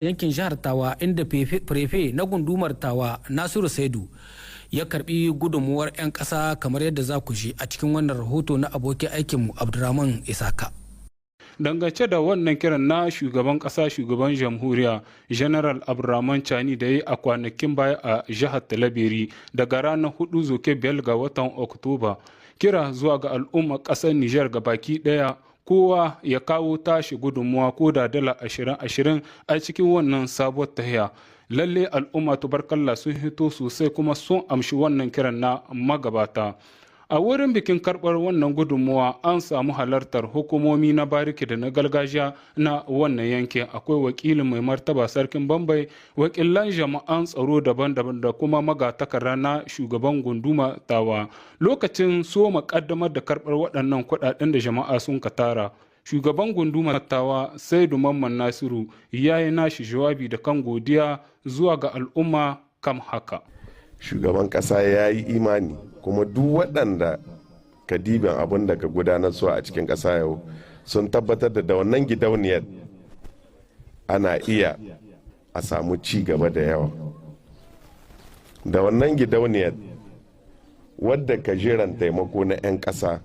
yankin jihar Tawa inda prefe na gundumar Tawa Nasiru Saidu ya karbi gudunmuwar 'yan ƙasa kamar yadda za ku ji a cikin wannan rahoto na abokin aikinmu Abdurrahman Isaka. Dangance da wannan kiran na shugaban kasa shugaban jamhuriya general Abdurrahman Chani da ya yi a kwanakin baya a jihar Talabiri daga ranar 4 zoke 5 ga watan Oktoba, kira zuwa ga al'ummar kasar Nijar baki daya kowa ya kawo tashi gudunmuwa ko da dala 20-20 a cikin wannan sabuwar tahiya. Lalle al'umma tubarkalla sun hito sosai kuma sun amshi wannan kiran na magabata. A wurin bikin karɓar wannan gudunmuwa an samu halartar hukumomi na bariki da na gargajiya na wannan yankin. Akwai wakilin mai martaba sarkin Bambai, wakilan jama'an tsaro daban-daban da kuma magatakarda na shugaban gunduma Tawa. Lokacin soma kaddamar da karɓar waɗannan kuɗaɗen da jama'a sun ka tara, shugaban gunduma Tawa Saidu Mamman Nasiru ya yi nashi jawabi da kan godiya zuwa ga al'umma kam haka. Shugaban ƙasa ya yi imani kuma duk waɗanda kadibin abin da ka gudanar su a cikin ƙasa yau sun tabbatar da wannan gidauniyar ana iya a samu ci gaba da yawa. Da wannan gidauniyar wadda ka jiran taimako na 'yan ƙasa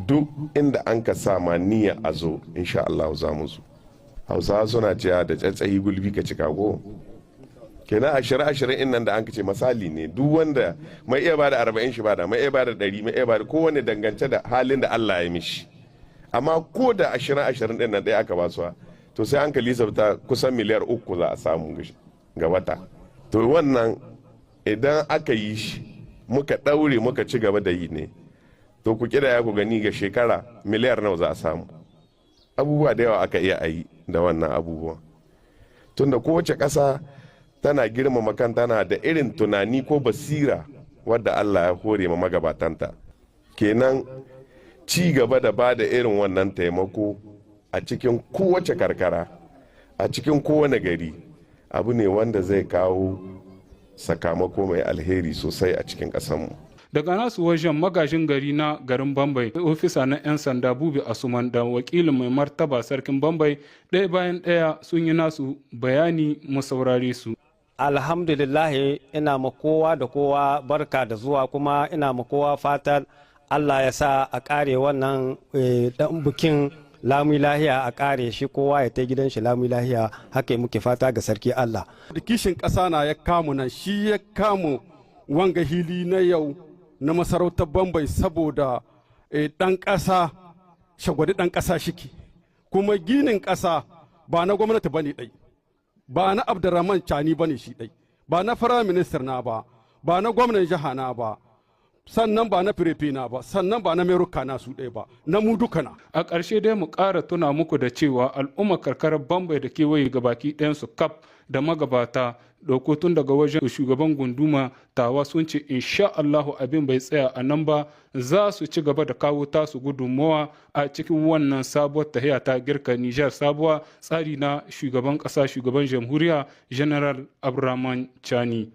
duk inda an ka sama niyya a zo insha Allah za mu zo. Hausawa suna cewa da tsatsayi gulbi ka cika go. Kenan 20-20 in nan da an ce misali ne duk wanda mai iya bada 40 shi bada, mai iya bada 100, mai iya bada kowane dangance da halin da Allah ya mishi. Amma ko da 20-20 din nan ɗaya aka basuwa to sai an kalli sabta kusan miliyar 3 za a samu ga wata. To wannan idan aka yi shi muka ɗaure muka ci gaba da yi ne to ku kira ya ku gani ga shekara miliyar nawa za a samu. Abubuwa da yawa aka iya yi da wannan abubuwa. Tunda kowace ƙasa tana girmama kan tana da irin tunani ko basira wadda Allah ya hore ma magabatanta. Kenan ci gaba da ba da irin wannan taimako a cikin kowace karkara a cikin kowane gari abu ne wanda zai kawo sakamako mai alheri sosai a cikin ƙasarmu. Daga nasu wajen magajin gari na garin Bambai, ofisa na 'yan sanda Bubi Asuman da wakilin mai martaba sarkin Bambai ɗaya bayan ɗaya sun yi nasu bayani mu saurare su. Alhamdulillah ina ma kowa da kowa barka da zuwa kuma ina ma kowa fatan Allah ya sa a kare wannan dan bukin lami lahiya a kare shi kowa ya ta gidan shi lami lahiya haka muke fata ga sarki Allah. Da kishin ƙasa na ya kamu nan shi ya kamu wanga hili na yau na masarautar Bambai saboda ɗan ƙasa shagwadi ɗan ƙasa shiki kuma ginin ƙasa ba na gwamnati bane ɗai. Ba na Abdurrahman Chani bane shi ɗai, ba na Firayim Minister na ba, ba na gwamnan jiha na ba, sannan ba na firefe na ba, sannan ba na meruka na su ɗai ba, na mu duka na. A ƙarshe dai mu ƙara tuna muku da cewa al'ummar karkarar Bambai da kewaye gabaki ɗayansu kaf da magabata ɗauko tun daga wajen shugaban gunduma Tawa sun ce insha Allahu abin bai tsaya a nan ba, za su ci gaba da kawo tasu gudunmawa a cikin wannan sabuwar tahiya ta girka Nijar sabuwa tsari na shugaban ƙasa shugaban jamhuriya General Abdurrahman Chani.